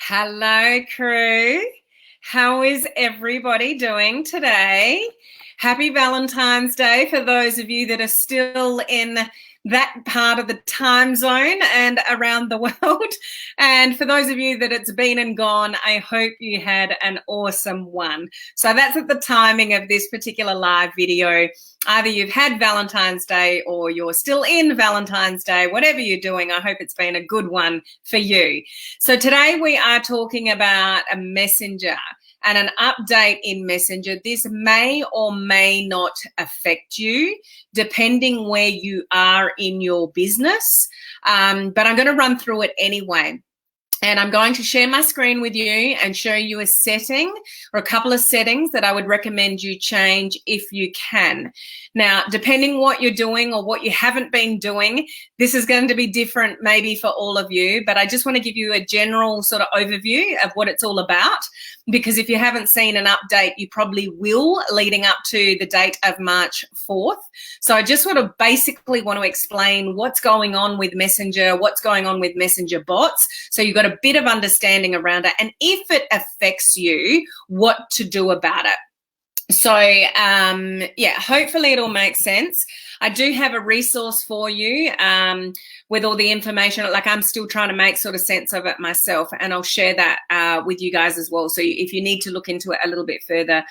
Hello, crew. How is everybody doing today? Happy Valentine's Day for those of you that are still in that part of the time zone and around the world. And for those of you that it's been and gone, I hope you had an awesome one. So that's at the timing of this particular live video. Either you've had Valentine's Day or you're still in Valentine's Day, whatever you're doing, I hope it's been a good one for you. So today we are talking about a messenger and an update in Messenger. This may or may not affect you depending where you are in your business, but I'm going to run through it anyway. And I'm going to share my screen with you and show you a setting or a couple of settings that I would recommend you change if you can. Now, depending what you're doing or what you haven't been doing, this is going to be different maybe for all of you, but I just want to give you a general sort of overview of what it's all about, because if you haven't seen an update, you probably will leading up to the date of March 4th. So I just sort of basically want to explain what's going on with Messenger, what's going on with Messenger bots. So you've got a bit of understanding around it, and if it affects you, what to do about it. So yeah, hopefully it'll make sense. I do have a resource for you with all the information. Like, I'm still trying to make sort of sense of it myself, and I'll share that with you guys as well. So if you need to look into it a little bit further,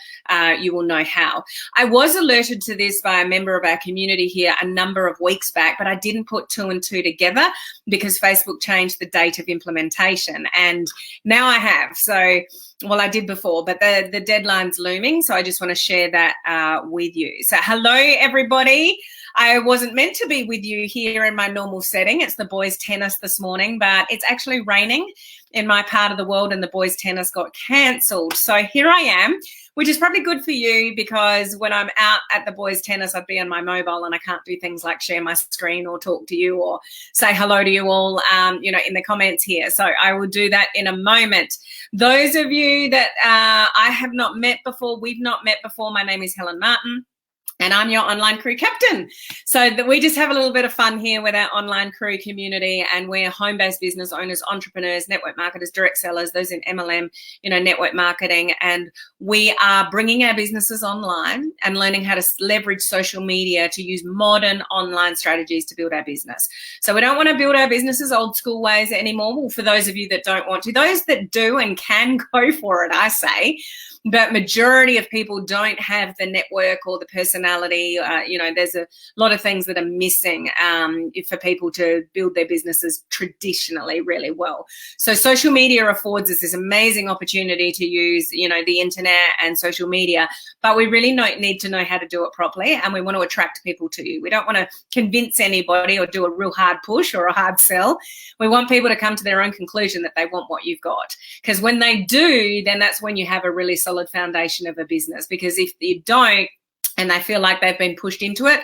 you will know how. I was alerted to this by a member of our community here a number of weeks back, but I didn't put two and two together because Facebook changed the date of implementation, and now I have. So, well, I did before, but the deadline's looming, so I just want to share that with you. So hello, everybody. I wasn't meant to be with you here in my normal setting. It's the boys' tennis this morning, but it's actually raining in my part of the world and the boys' tennis got cancelled. So here I am, which is probably good for you, because when I'm out at the boys' tennis, I'd be on my mobile and I can't do things like share my screen or talk to you or say hello to you all, in the comments here. So I will do that in a moment. Those of you that I have not met before, we've not met before, my name is Helen Martin, and I'm your online crew captain. So that we just have a little bit of fun here with our online crew community, and we're home-based business owners, entrepreneurs, network marketers, direct sellers, those in MLM, network marketing, and we are bringing our businesses online and learning how to leverage social media to use modern online strategies to build our business. So we don't want to build our businesses old school ways anymore. Well, for those of you that don't want to, those that do and can, go for it, I say. But majority of people don't have the network or the personality. There's a lot of things that are missing for people to build their businesses traditionally really well. So social media affords us this amazing opportunity to use, the internet and social media, but we really need to know how to do it properly, and we want to attract people to you. We don't want to convince anybody or do a real hard push or a hard sell. We want people to come to their own conclusion that they want what you've got, because when they do, then that's when you have a really solid foundation of a business. Because if you don't and they feel like they've been pushed into it,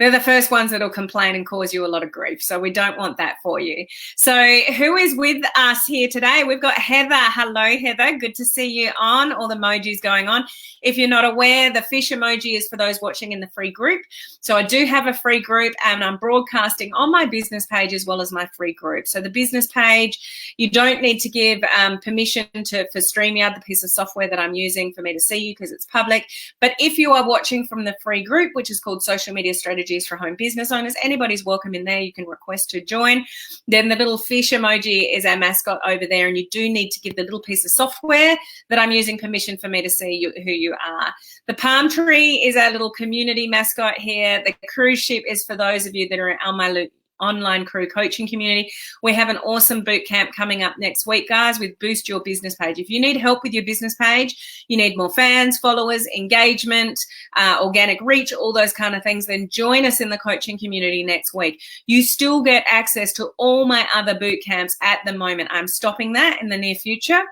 they're the first ones that'll complain and cause you a lot of grief. So we don't want that for you. So who is with us here today? We've got Heather. Hello, Heather. Good to see you on. All the emojis going on. If you're not aware, the fish emoji is for those watching in the free group. So I do have a free group, and I'm broadcasting on my business page as well as my free group. So the business page, you don't need to give permission for StreamYard, the piece of software that I'm using for me to see you, because it's public. But if you are watching from the free group, which is called Social Media Strategies for Home Business Owners, anybody's welcome in there. You can request to join. Then the little fish emoji is our mascot over there, and you do need to give the little piece of software that I'm using permission for me to see who you are. The palm tree is our little community mascot here. The cruise ship is for those of you that are on my online crew coaching community. We have an awesome boot camp coming up next week, guys, with Boost Your Business Page. If you need help with your business page, you need more fans, followers, engagement, organic reach, all those kind of things, then join us in the coaching community next week. You still get access to all my other boot camps at the moment. I'm stopping that in the near future.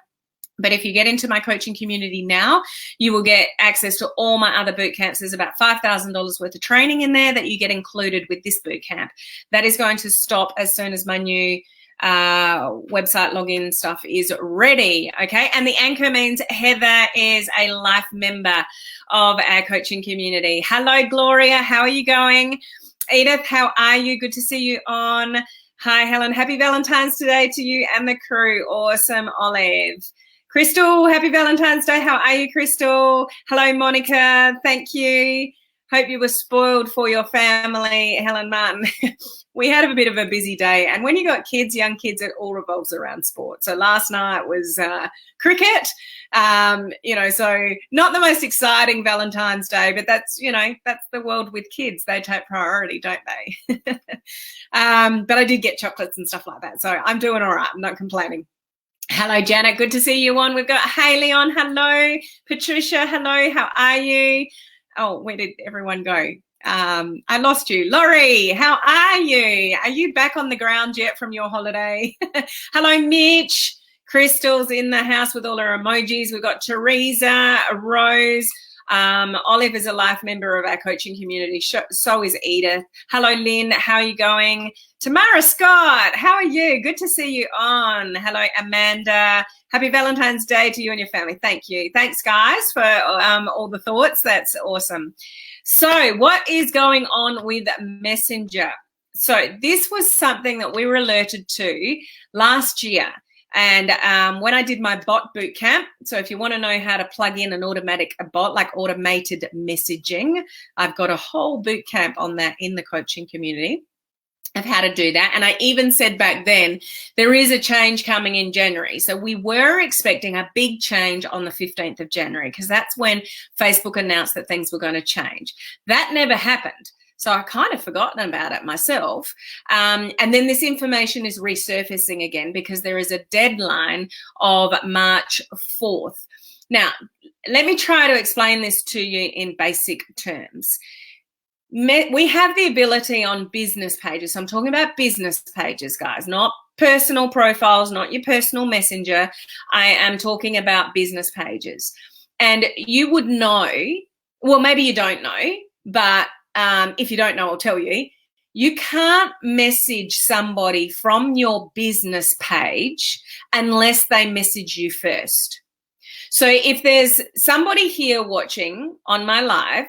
But if you get into my coaching community now, you will get access to all my other boot camps. There's about $5,000 worth of training in there that you get included with this boot camp. That is going to stop as soon as my new website login stuff is ready. Okay. And the anchor means Heather is a life member of our coaching community. Hello, Gloria. How are you going? Edith, how are you? Good to see you on. Hi, Helen. Happy Valentine's Day to you and the crew. Awesome, Olive. Crystal, happy Valentine's Day. How are you, Crystal? Hello, Monica. Thank you. Hope you were spoiled for your family, Helen Martin. We had a bit of a busy day, and when you got kids, young kids, it all revolves around sport. So last night was cricket, so not the most exciting Valentine's Day, but that's the world with kids. They take priority, don't they? But I did get chocolates and stuff like that, so I'm doing all right. I'm not complaining. Hello, Janet. Good to see you on. We've got Hayley on. Hello, Patricia. Hello. How are you? Oh, where did everyone go? I lost you. Laurie, how are you? Are you back on the ground yet from your holiday? Hello, Mitch. Crystal's in the house with all her emojis. We've got Teresa, Rose. Olive is a life member of our coaching community. So is Edith. Hello, Lynn. How are you going? Tamara Scott, how are you? Good to see you on. Hello, Amanda. Happy Valentine's Day to you and your family. Thank you. Thanks, guys, for all the thoughts. That's awesome. So what is going on with Messenger? So this was something that we were alerted to last year. And when I did my bot bootcamp, so if you want to know how to plug in an automatic bot, like automated messaging, I've got a whole bootcamp on that in the coaching community of how to do that. And I even said back then, there is a change coming in January. So we were expecting a big change on the 15th of January because that's when Facebook announced that things were going to change. That never happened. So I kind of forgotten about it myself. And then this information is resurfacing again because there is a deadline of March 4th. Now, let me try to explain this to you in basic terms. We have the ability on business pages. So I'm talking about business pages, guys, not personal profiles, not your personal messenger. I am talking about business pages. And you would know, well, maybe you don't know, but if you don't know, I'll tell you, you can't message somebody from your business page unless they message you first. So if there's somebody here watching on my live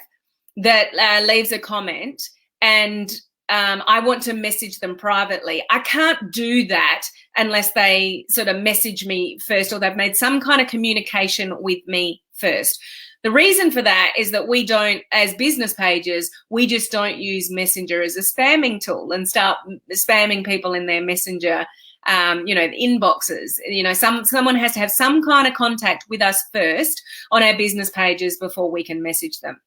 that leaves a comment and I want to message them privately, I can't do that unless they sort of message me first or they've made some kind of communication with me first. The reason for that is that we don't, as business pages, we just don't use Messenger as a spamming tool and start spamming people in their Messenger, the inboxes. Someone has to have some kind of contact with us first on our business pages before we can message them.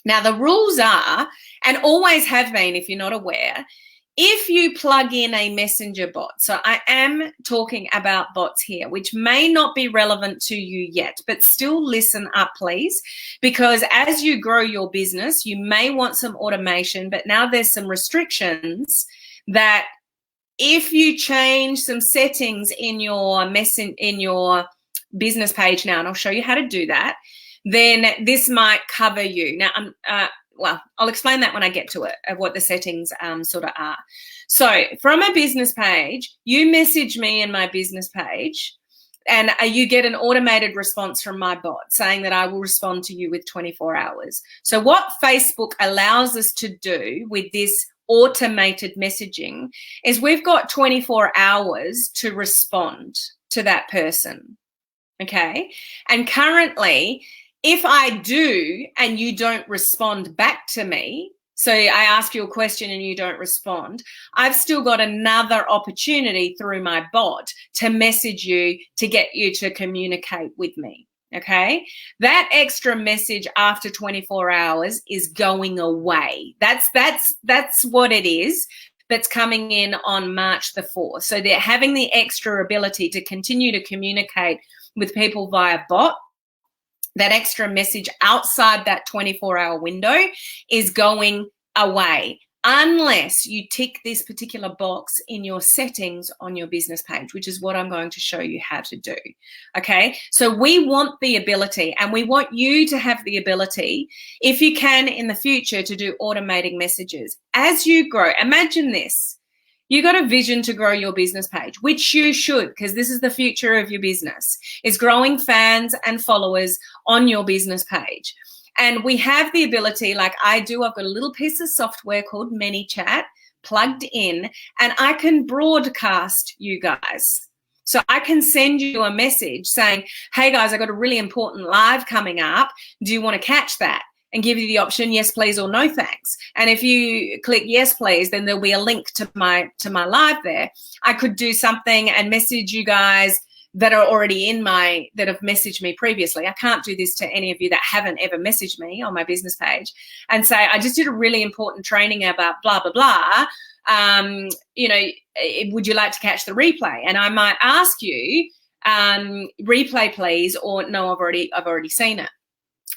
Now, the rules are, and always have been if you're not aware, if you plug in a messenger bot, so I am talking about bots here, which may not be relevant to you yet, but still listen up, please, because as you grow your business, you may want some automation, but now there's some restrictions that if you change some settings in your business page now, and I'll show you how to do that, then this might cover you. Now, I'll explain that when I get to it, of what the settings sort of are. So from a business page, you message me in my business page and you get an automated response from my bot saying that I will respond to you with 24 hours. So what Facebook allows us to do with this automated messaging is we've got 24 hours to respond to that person, okay? And currently, if I do and you don't respond back to me, so I ask you a question and you don't respond, I've still got another opportunity through my bot to message you to get you to communicate with me, okay? That extra message after 24 hours is going away. That's what it is. That's coming in on March the 4th. So they're having the extra ability to continue to communicate with people via bot. That extra message outside that 24-hour window is going away unless you tick this particular box in your settings on your business page, which is what I'm going to show you how to do, okay? So we want the ability, and we want you to have the ability, if you can in the future, to do automating messages. As you grow, imagine this. You got a vision to grow your business page, which you should, because this is the future of your business, is growing fans and followers on your business page. And we have the ability, like I do, I've got a little piece of software called ManyChat. plugged in, and I can broadcast you guys. So I can send you a message saying, hey guys, I got a really important live coming up. Do you want to catch that? And give you the option, yes, please, or no, thanks. And if you click yes, please, then there'll be a link to my live there. I could do something and message you guys that are already that have messaged me previously. I can't do this to any of you that haven't ever messaged me on my business page and say, I just did a really important training about blah, blah, blah. Would you like to catch the replay? And I might ask you, replay please, or no, I've already seen it.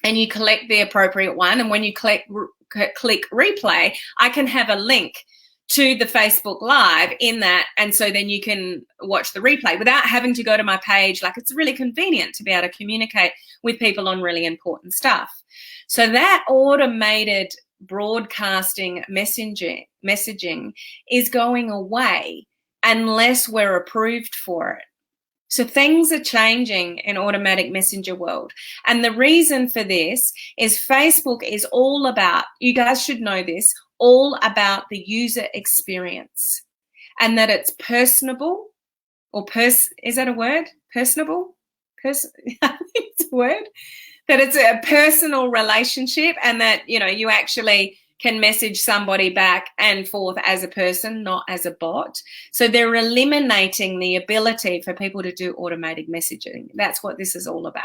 And you collect the appropriate one. And when you click replay, I can have a link to the Facebook Live in that. And so then you can watch the replay without having to go to my page. Like, it's really convenient to be able to communicate with people on really important stuff. So that automated broadcasting messaging is going away unless we're approved for it. So things are changing in automatic messenger world. And the reason for this is Facebook is all about, you guys should know this, all about the user experience, and that it's personable, or is that a word? Personable? I think it's a word. That it's a personal relationship, and that, you actually can message somebody back and forth as a person, not as a bot. So they're eliminating the ability for people to do automated messaging. That's what this is all about.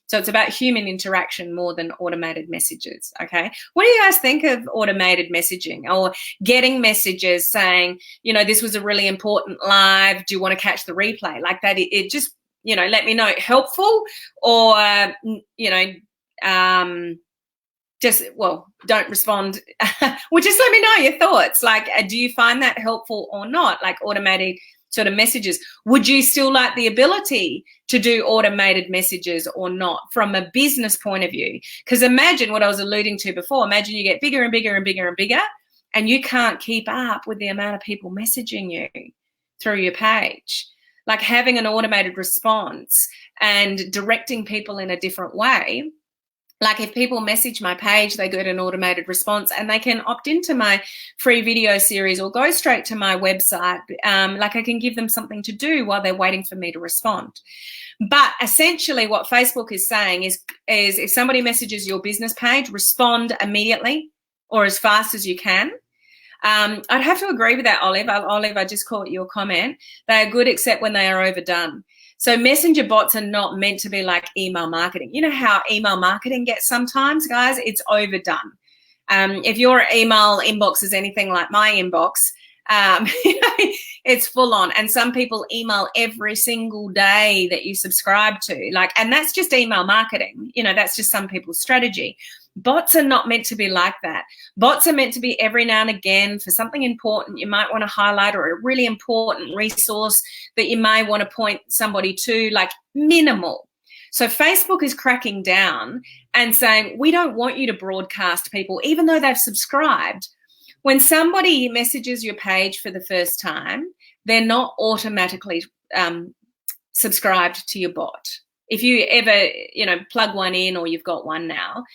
So it's about human interaction more than automated messages, okay? What do you guys think of automated messaging, or getting messages saying, this was a really important live, do you want to catch the replay? Like that, it just, let me know, helpful, or, don't respond. Well, just let me know your thoughts. Like, do you find that helpful or not? Like automated sort of messages. Would you still like the ability to do automated messages or not from a business point of view? Because imagine what I was alluding to before. Imagine you get bigger and bigger and bigger and bigger, and you can't keep up with the amount of people messaging you through your page. Like having an automated response and directing people in a different way. Like if people message my page, they get an automated response, and they can opt into my free video series or go straight to my website. Like I can give them something to do while they're waiting for me to respond. But essentially what Facebook is saying is if somebody messages your business page, respond immediately or as fast as you can. I'd have to agree with that, Olive. Olive, I just caught your comment. They are good except when they are overdone. So messenger bots are not meant to be like email marketing. You know how email marketing gets sometimes, guys? It's overdone. If your email inbox is anything like my inbox, it's full on. And some people email every single day that you subscribe to. And that's just email marketing. That's just some people's strategy. Bots are not meant to be like that. Bots are meant to be every now and again for something important you might want to highlight, or a really important resource that you may want to point somebody to, like minimal. So Facebook is cracking down and saying, we don't want you to broadcast people, even though they've subscribed. When somebody messages your page for the first time, they're not automatically subscribed to your bot. If you ever, plug one in, or you've got one now,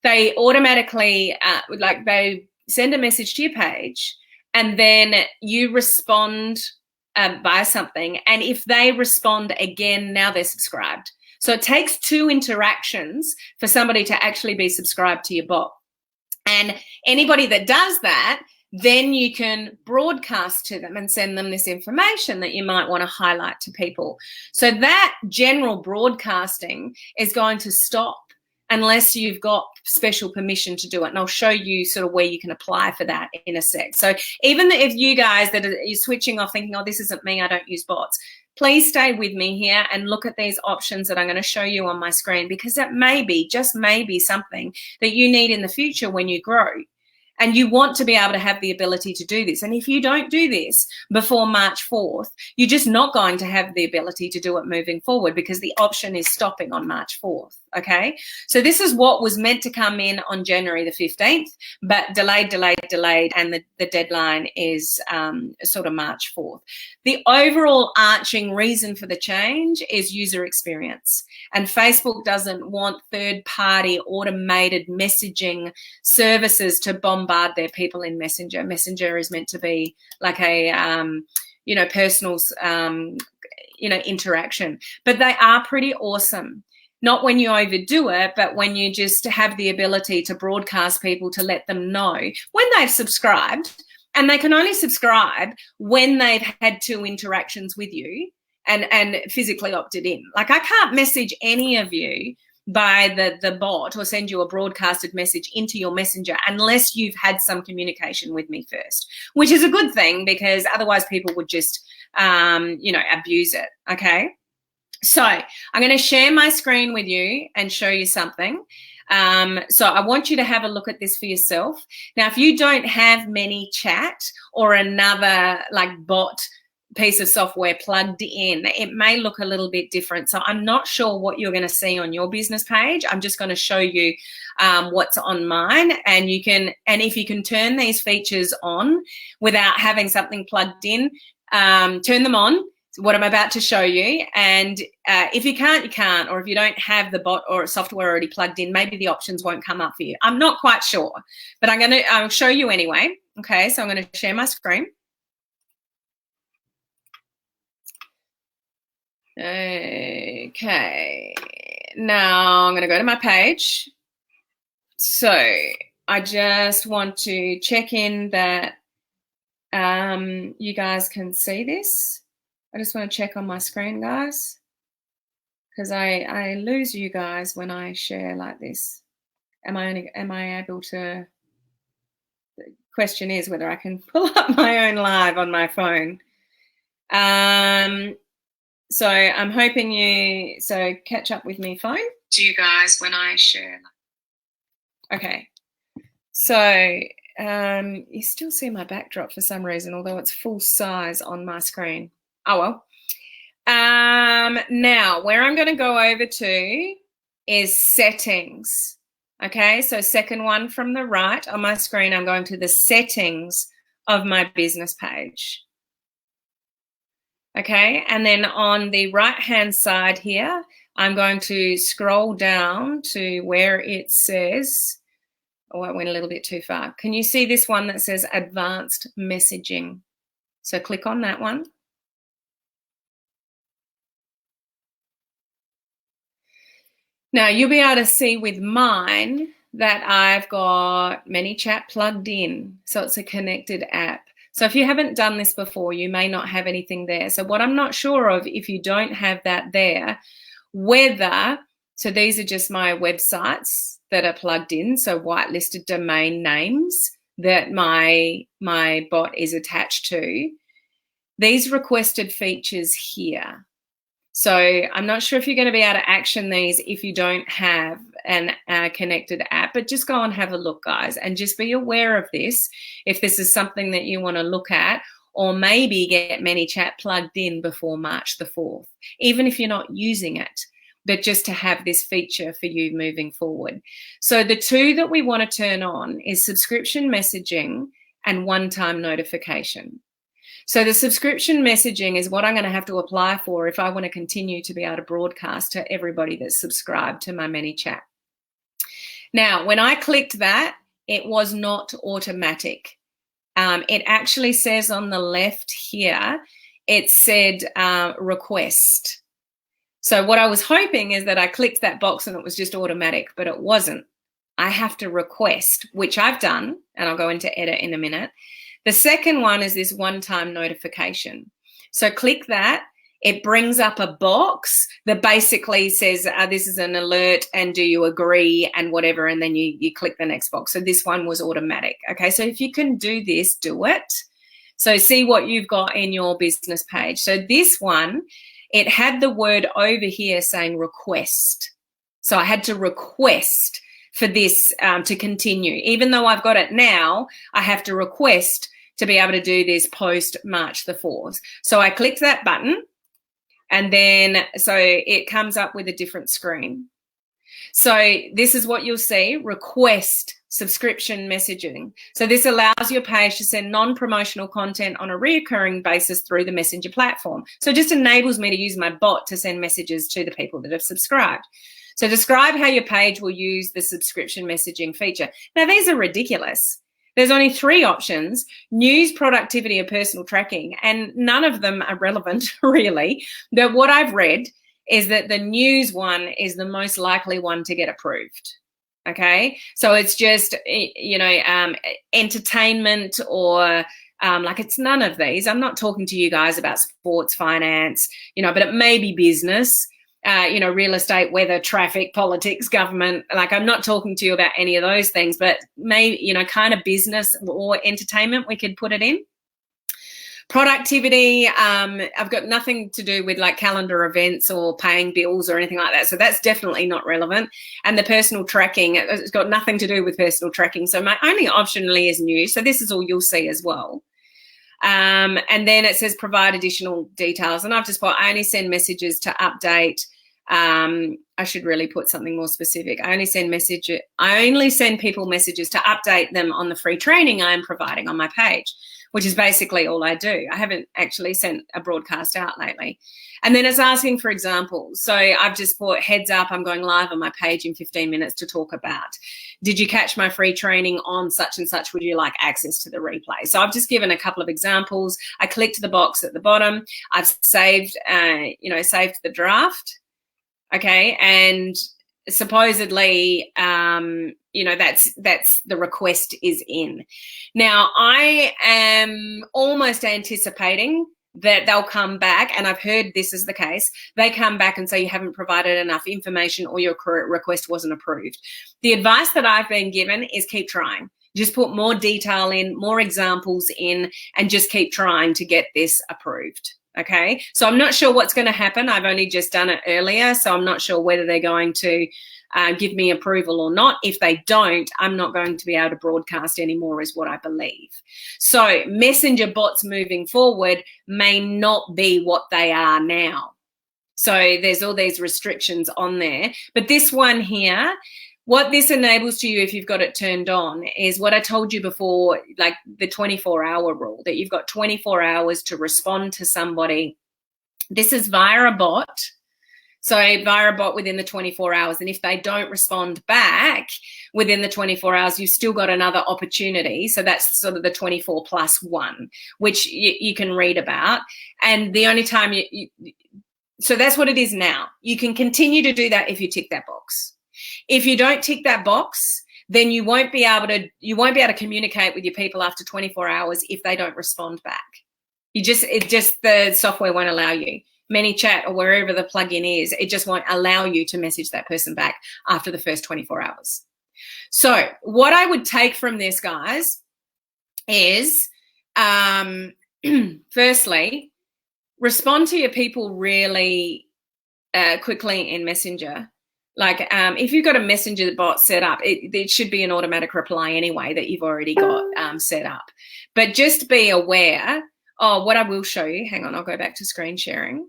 they automatically, they send a message to your page, and then you respond by something. And if they respond again, now they're subscribed. So it takes 2 interactions for somebody to actually be subscribed to your bot. And anybody that does that, then you can broadcast to them and send them this information that you might want to highlight to people. So that general broadcasting is going to stop unless you've got special permission to do it. And I'll show you sort of where you can apply for that in a sec. So even if you guys that you're switching off thinking, oh, this isn't me, I don't use bots, please stay with me here and look at these options that I'm going to show you on my screen, because that may be, just maybe, something that you need in the future when you grow. And you want to be able to have the ability to do this. And if you don't do this before March 4th, you're just not going to have the ability to do it moving forward, because the option is stopping on March 4th, okay? So this is what was meant to come in on January the 15th, but delayed, and the deadline is sort of March 4th. The overall arching reason for the change is user experience. And Facebook doesn't want third-party automated messaging services to bombard their people in Messenger. Messenger is meant to be like a, personal, interaction. But they are pretty awesome. Not when you overdo it, but when you just have the ability to broadcast people to let them know when they've subscribed. And they can only subscribe when they've had 2 interactions with you and physically opted in. Like, I can't message any of you by the bot or send you a broadcasted message into your messenger unless you've had some communication with me first, which is a good thing because otherwise people would just, abuse it, okay? So I'm going to share my screen with you and show you something. So I want you to have a look at this for yourself. Now, if you don't have ManyChat or another like bot piece of software plugged in, it may look a little bit different. So I'm not sure what you're going to see on your business page. I'm just going to show you what's on mine, and if you can turn these features on without having something plugged in, turn them on. What I'm about to show you, and if you can't, you can't, or if you don't have the bot or software already plugged in, maybe the options won't come up for you. I'm not quite sure, but I'll show you anyway. Okay, so I'm going to share my screen. Okay, now I'm going to go to my page. So I just want to check in that you guys can see this. I just want to check on my screen, guys, because I lose you guys when I share like this. Am I able to? The question is whether I can pull up my own live on my phone. So I'm hoping catch up with me, phone. Do you guys when I share? Okay. So you still see my backdrop for some reason, although it's full size on my screen. Oh, well. Now, where I'm going to go over to is settings. Okay, so second one from the right on my screen, I'm going to the settings of my business page. Okay, and then on the right-hand side here, I'm going to scroll down to where it says, oh, I went a little bit too far. Can you see this one that says advanced messaging? So click on that one. Now, you'll be able to see with mine that I've got ManyChat plugged in. So it's a connected app. So if you haven't done this before, you may not have anything there. So what I'm not sure of, if you don't have that there, whether, so these are just my websites that are plugged in, so whitelisted domain names that my bot is attached to. These requested features here. So I'm not sure if you're going to be able to action these if you don't have a connected app, but just go and have a look, guys, and just be aware of this if this is something that you want to look at, or maybe get ManyChat plugged in before March the 4th, even if you're not using it, but just to have this feature for you moving forward. So the 2 that we want to turn on is subscription messaging and one-time notification. So the subscription messaging is what I'm going to have to apply for if I want to continue to be able to broadcast to everybody that's subscribed to my ManyChat. Now, when I clicked that, it was not automatic. It actually says on the left here, it said request. So what I was hoping is that I clicked that box and it was just automatic, but it wasn't. I have to request, which I've done, and I'll go into edit in a minute. The second one is this one-time notification. So click that. It brings up a box that basically says this is an alert and do you agree and whatever, and then you click the next box. So this one was automatic. Okay, so if you can do this, do it. So see what you've got in your business page. So this one, it had the word over here saying request. So I had to request for this to continue. Even though I've got it now, I have to request to be able to do this post March the 4th. So I clicked that button, and then so it comes up with a different screen. So this is what you'll see, request subscription messaging. So this allows your page to send non-promotional content on a recurring basis through the Messenger platform. So it just enables me to use my bot to send messages to the people that have subscribed. So describe how your page will use the subscription messaging feature. Now, these are ridiculous. There's only 3 options: news, productivity, or personal tracking, and none of them are relevant, really. But what I've read is that the news one is the most likely one to get approved. Okay, so it's just, entertainment or like it's none of these. I'm not talking to you guys about sports, finance, but it may be business, real estate, weather, traffic, politics, government. Like, I'm not talking to you about any of those things, but maybe, kind of business or entertainment, we could put it in. Productivity, I've got nothing to do with like calendar events or paying bills or anything like that. So that's definitely not relevant. And the personal tracking, it's got nothing to do with personal tracking. So my only option really is news. So this is all you'll see as well. And then it says provide additional details. And I've just put, I only send messages to update. I should really put something more specific. I only send people messages to update them on the free training I am providing on my page, which is basically all I do. I haven't actually sent a broadcast out lately. And then it's asking for examples. So I've just put, heads up, I'm going live on my page in 15 minutes to talk about, did you catch my free training on such and such? Would you like access to the replay? So I've just given a couple of examples. I clicked the box at the bottom. I've saved the draft. Okay, and supposedly, that's the request is in. Now, I am almost anticipating that they'll come back, and I've heard this is the case. They come back and say you haven't provided enough information or your request wasn't approved. The advice that I've been given is keep trying. Just put more detail in, more examples in, and just keep trying to get this approved. Okay, so I'm not sure what's going to happen. I've only just done it earlier, so I'm not sure whether they're going to give me approval or not. If they don't, I'm not going to be able to broadcast anymore, is what I believe. So messenger bots moving forward may not be what they are now. So there's all these restrictions on there. But this one here, what this enables to you if you've got it turned on is what I told you before, like the 24-hour rule, that you've got 24 hours to respond to somebody. This is via a bot. So via a bot within the 24 hours. And if they don't respond back within the 24 hours, you've still got another opportunity. So that's sort of the 24 plus 1, which you can read about. And the only time so that's what it is now. You can continue to do that if you tick that box. If you don't tick that box, then you won't be able to communicate with your people after 24 hours if they don't respond back. The software won't allow you. ManyChat or wherever the plugin is, it just won't allow you to message that person back after the first 24 hours. So what I would take from this, guys, is firstly, respond to your people really quickly in Messenger. Like if you've got a messenger bot set up, it should be an automatic reply anyway that you've already got set up. But just be aware. Oh, what I will show you, hang on, I'll go back to screen sharing.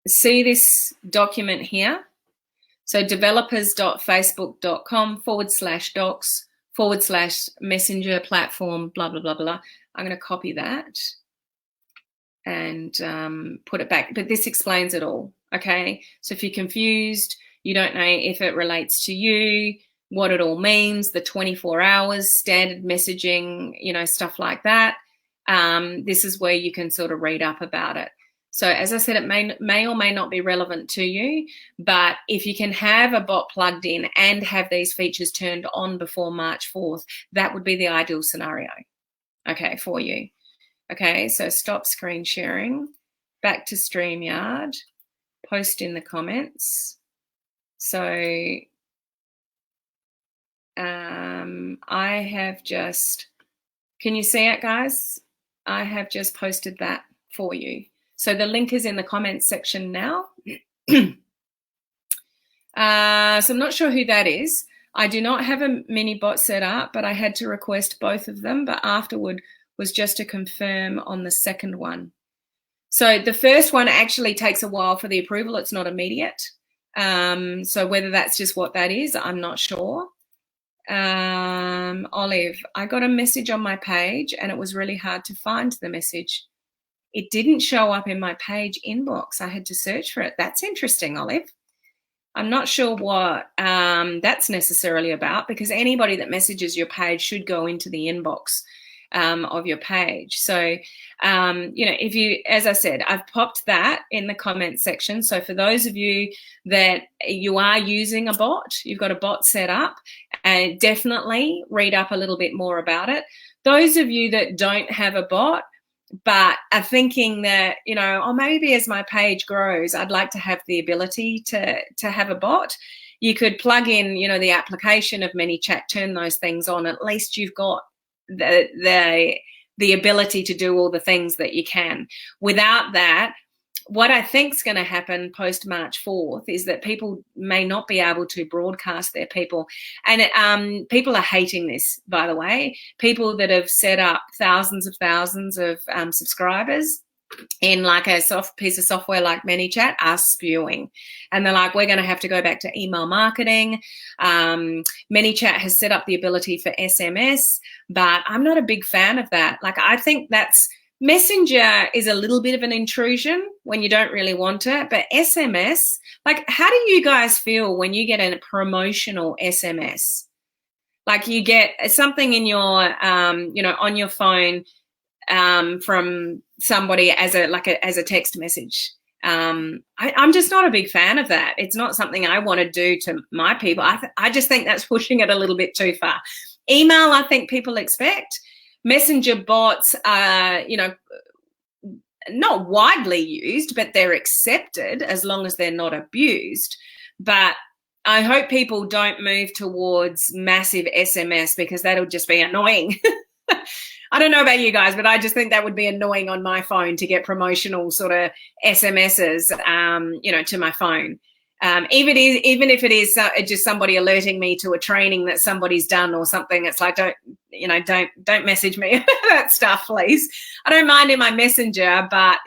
See this document here? So developers.facebook.com/docs/messenger platform, blah, blah, blah, blah. I'm going to copy that and put it back. But this explains it all, okay? So if you're confused, you don't know if it relates to you, what it all means, the 24 hours, standard messaging, stuff like that, this is where you can sort of read up about it. So as I said, it may or may not be relevant to you, but if you can have a bot plugged in and have these features turned on before March 4th, that would be the ideal scenario, okay, for you. Okay, so stop screen sharing, back to StreamYard, post in the comments. So I have just, can you see it, guys? I have just posted that for you. So the link is in the comments section now. So I'm not sure who that is. I do not have a mini bot set up, but I had to request both of them, but afterward was just to confirm on the second one. So the first one actually takes a while for the approval. It's not immediate. So whether that's just what that is, I'm not sure. Olive, I got a message on my page and it was really hard to find the message. It didn't show up in my page inbox. I had to search for it. That's interesting, Olive. I'm not sure what that's necessarily about, because anybody that messages your page should go into the inbox of your page. So, if you, as I said, I've popped that in the comments section. So for those of you that you are using a bot, you've got a bot set up, and definitely read up a little bit more about it. Those of you that don't have a bot, but are thinking that, maybe as my page grows, I'd like to have the ability to have a bot. You could plug in, the application of ManyChat, turn those things on. At least you've got the ability to do all the things that you can. Without that, what I think is going to happen post March 4th is that people may not be able to broadcast their people. And people are hating this, by the way. People that have set up thousands of subscribers in like a piece of software like ManyChat are spewing. And they're like, we're going to have to go back to email marketing. ManyChat has set up the ability for SMS, but I'm not a big fan of that. Like, I think Messenger is a little bit of an intrusion when you don't really want it, but SMS, like, how do you guys feel when you get a promotional SMS? Like, you get something in your, on your phone from somebody as a text message. I'm just not a big fan of that. It's not something I want to do to my people. I just think that's pushing it a little bit too far. Email, I think people expect. Messenger bots are, not widely used, but they're accepted as long as they're not abused. But I hope people don't move towards massive SMS, because that'll just be annoying. I don't know about you guys, but I just think that would be annoying on my phone to get promotional sort of SMSs, to my phone. Even if it is just somebody alerting me to a training that somebody's done or something, it's like, don't message me that stuff, please. I don't mind in my messenger, but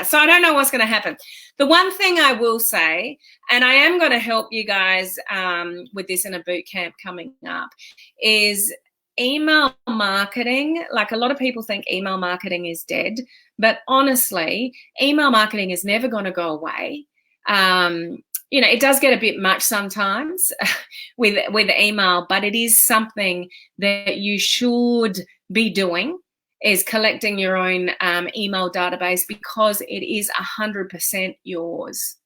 so I don't know what's going to happen. The one thing I will say, and I am going to help you guys with this in a boot camp coming up, is email marketing. Like, a lot of people think email marketing is dead, but honestly, email marketing is never going to go away. It does get a bit much sometimes with email, but it is something that you should be doing, is collecting your own email database, because it is 100% yours.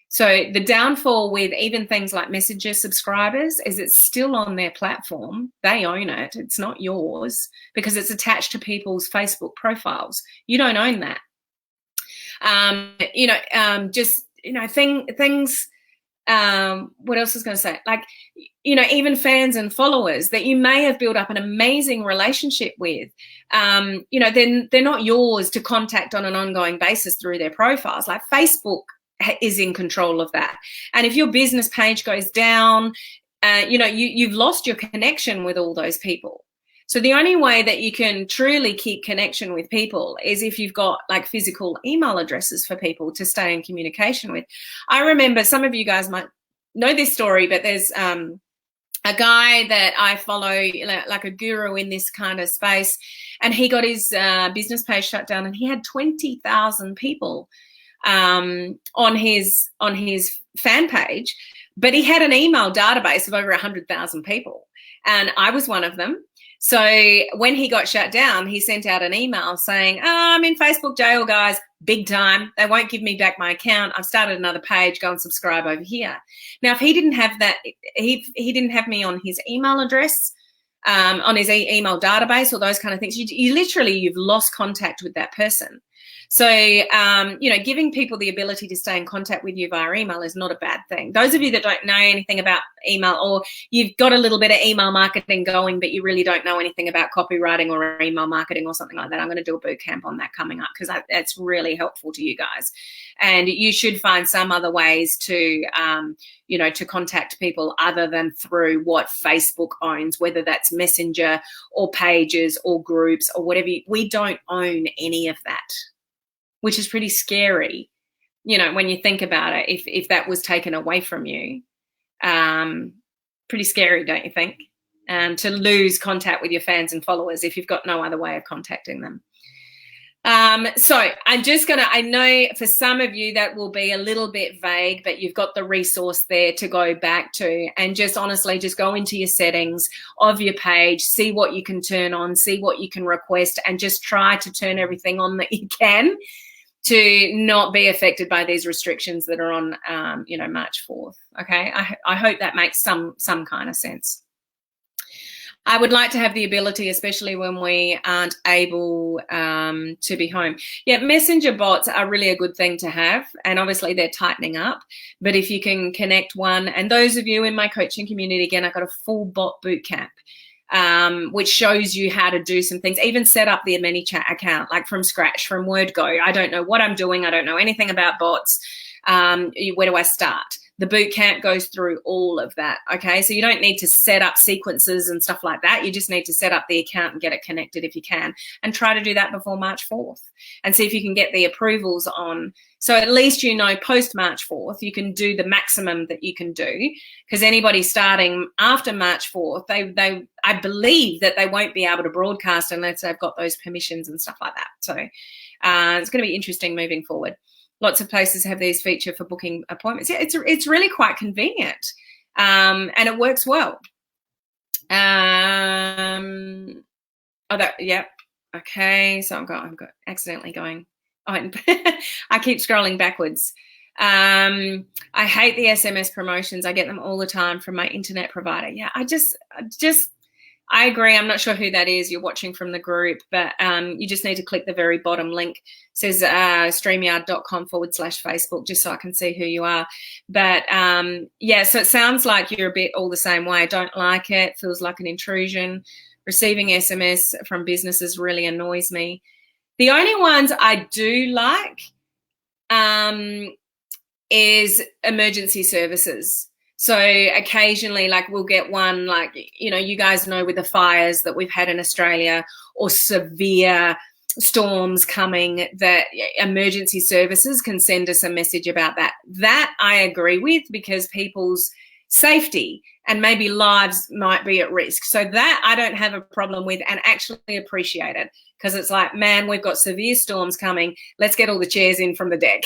So the downfall with even things like Messenger subscribers is it's still on their platform. They own it. It's not yours, because it's attached to people's Facebook profiles. You don't own that. Things. What else was going to say? Like, even fans and followers that you may have built up an amazing relationship with, they're not yours to contact on an ongoing basis through their profiles. Like, Facebook is in control of that. And if your business page goes down, you've lost your connection with all those people. So the only way that you can truly keep connection with people is if you've got like physical email addresses for people to stay in communication with. I remember, some of you guys might know this story, but there's a guy that I follow, like a guru in this kind of space, and he got his business page shut down, and he had 20,000 people on his fan page, but he had an email database of over 100,000 people, and I was one of them. So when he got shut down, he sent out an email saying, I'm in Facebook jail, guys, big time. They won't give me back my account. I've started another page. Go and subscribe over here. Now, if he didn't have that, he didn't have me on his email address, on his email database, or those kind of things, you've lost contact with that person. So, giving people the ability to stay in contact with you via email is not a bad thing. Those of you that don't know anything about email, or you've got a little bit of email marketing going, but you really don't know anything about copywriting or email marketing or something like that, I'm going to do a boot camp on that coming up, because that's really helpful to you guys. And you should find some other ways to, to contact people other than through what Facebook owns, whether that's Messenger or pages or groups or whatever. We don't own any of that. which is pretty scary, you know, when you think about it, if that was taken away from you. Pretty scary, don't you think? To lose contact with your fans and followers if you've got no other way of contacting them. So I'm just going to, I know for some of you that will be a little bit vague, but you've got the resource there to go back to, and just honestly, just go into your settings of your page, see what you can turn on, see what you can request, and just try to turn everything on that you can to not be affected by these restrictions that are on, you know, March 4th. Okay. I hope that makes some kind of sense. I would like to have the ability, especially when we aren't able to be home. Yeah, messenger bots are really a good thing to have, and obviously they're tightening up. But if you can connect one, and those of you in my coaching community, again, I've got a full bot bootcamp, which shows you how to do some things, even set up the ManyChat account, like from scratch, from word go. I don't know what I'm doing. I don't know anything about bots. Where do I start? The bootcamp goes through all of that, okay? So you don't need to set up sequences and stuff like that. You just need to set up the account and get it connected if you can, and try to do that before March 4th and see if you can get the approvals on. So at least, you know, post March 4th, you can do the maximum that you can do, because anybody starting after March 4th, I believe that they won't be able to broadcast unless they've got those permissions and stuff like that. So it's going to be interesting moving forward. Lots of places have these feature for booking appointments. Yeah, it's really quite convenient, and it works well. Yeah, okay. So I'm accidentally going. Oh, I keep scrolling backwards. I hate the SMS promotions. I get them all the time from my internet provider. Yeah, I agree. I'm not sure who that is. You're watching from the group, but you just need to click the very bottom link. It says streamyard.com/Facebook, just so I can see who you are. But yeah, so it sounds like you're a bit all the same way. I don't like it. Feels like an intrusion. Receiving SMS from businesses really annoys me. The only ones I do like is emergency services. So occasionally, like, we'll get one, like, you know, you guys know with the fires that we've had in Australia, or severe storms coming, that emergency services can send us a message about that. That I agree with, because people's safety and maybe lives might be at risk. So that I don't have a problem with, and actually appreciate it, because it's like, man, we've got severe storms coming. Let's get all the chairs in from the deck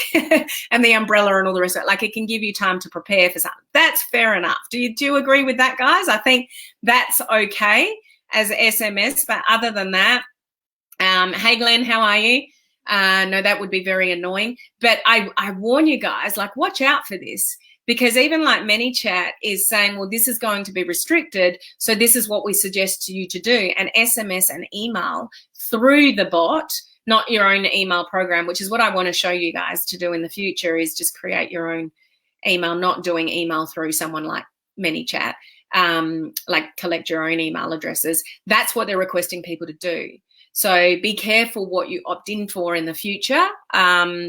and the umbrella and all the rest of it. Like, it can give you time to prepare for something. That's fair enough. Do you agree with that, guys? I think that's okay as SMS. But other than that, hey, Glenn, how are you? No, that would be very annoying. But I warn you guys, like, watch out for this. Because even like ManyChat is saying, well, this is going to be restricted, so this is what we suggest to you to do. And SMS and email through the bot, not your own email program, which is what I want to show you guys to do in the future, is just create your own email, not doing email through someone like ManyChat, like collect your own email addresses. That's what they're requesting people to do. So be careful what you opt in for in the future,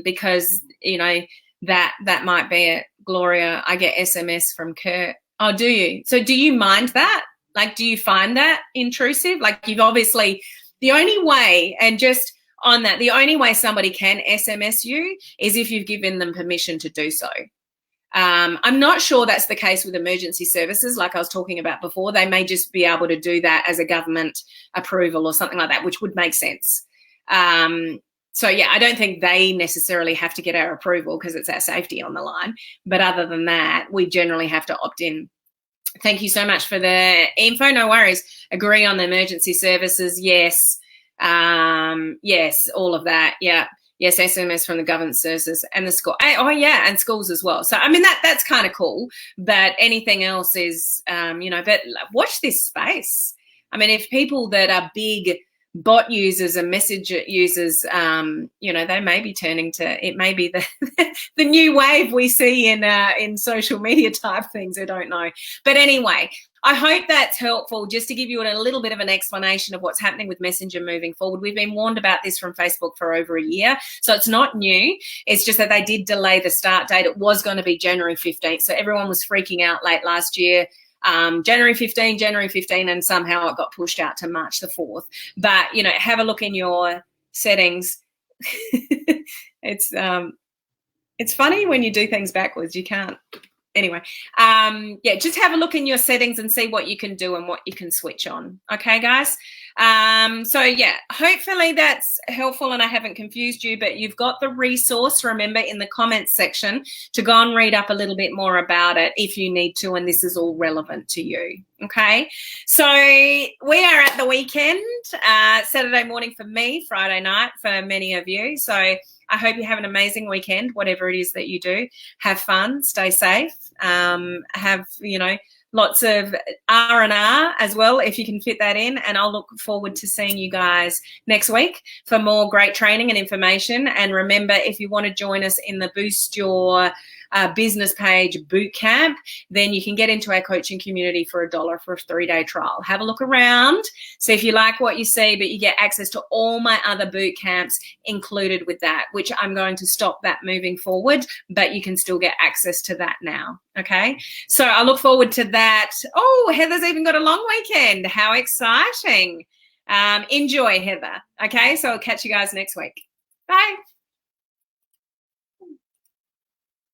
because, you know, that might be it. Gloria, I get SMS from Kurt. Oh, do you? So do you mind that? Like, do you find that intrusive? Like, you've obviously, the only way, and just on that, the only way somebody can SMS you is if you've given them permission to do so. I'm not sure that's the case with emergency services, like I was talking about before. They may just be able to do that as a government approval or something like that, which would make sense. So, yeah, I don't think they necessarily have to get our approval, because it's our safety on the line. But other than that, we generally have to opt in. Thank you so much for the info. No worries. Agree on the emergency services. Yes. Yes, all of that. Yeah. Yes, SMS from the government services and the school. Oh, yeah, and schools as well. So, I mean, that's kind of cool. But anything else is, you know, but watch this space. I mean, if people that are big bot users and message users, you know, they may be turning to, it may be the the new wave we see in social media type things. I don't know. But anyway, I hope that's helpful, just to give you a little bit of an explanation of what's happening with Messenger moving forward. We've been warned about this from Facebook for over a year, so it's not new. It's just that they did delay the start date. It was going to be January 15th, so everyone was freaking out late last year. January 15, and somehow it got pushed out to March the 4th. But, you know, have a look in your settings, It's funny when you do things backwards. You can't. Anyway, yeah, just have a look in your settings and see what you can do and what you can switch on. Okay, guys? So, yeah, hopefully that's helpful and I haven't confused you, but you've got the resource, remember, in the comments section to go and read up a little bit more about it if you need to, and this is all relevant to you. Okay, so we are at the weekend, Saturday morning for me, Friday night for many of you. So I hope you have an amazing weekend, whatever it is that you do. Have fun, stay safe, have, lots of R&R as well, if you can fit that in. And I'll look forward to seeing you guys next week for more great training and information. And remember, if you want to join us in the Boost Your Business Page Bootcamp, then you can get into our coaching community for $1 for a 3-day trial. Have a look around, see if you like what you see, but you get access to all my other boot camps included with that, which I'm going to stop that moving forward, but you can still get access to that now. Okay, so I look forward to that. Oh, Heather's even got a long weekend. How exciting. Enjoy, Heather. Okay, so I'll catch you guys next week. Bye.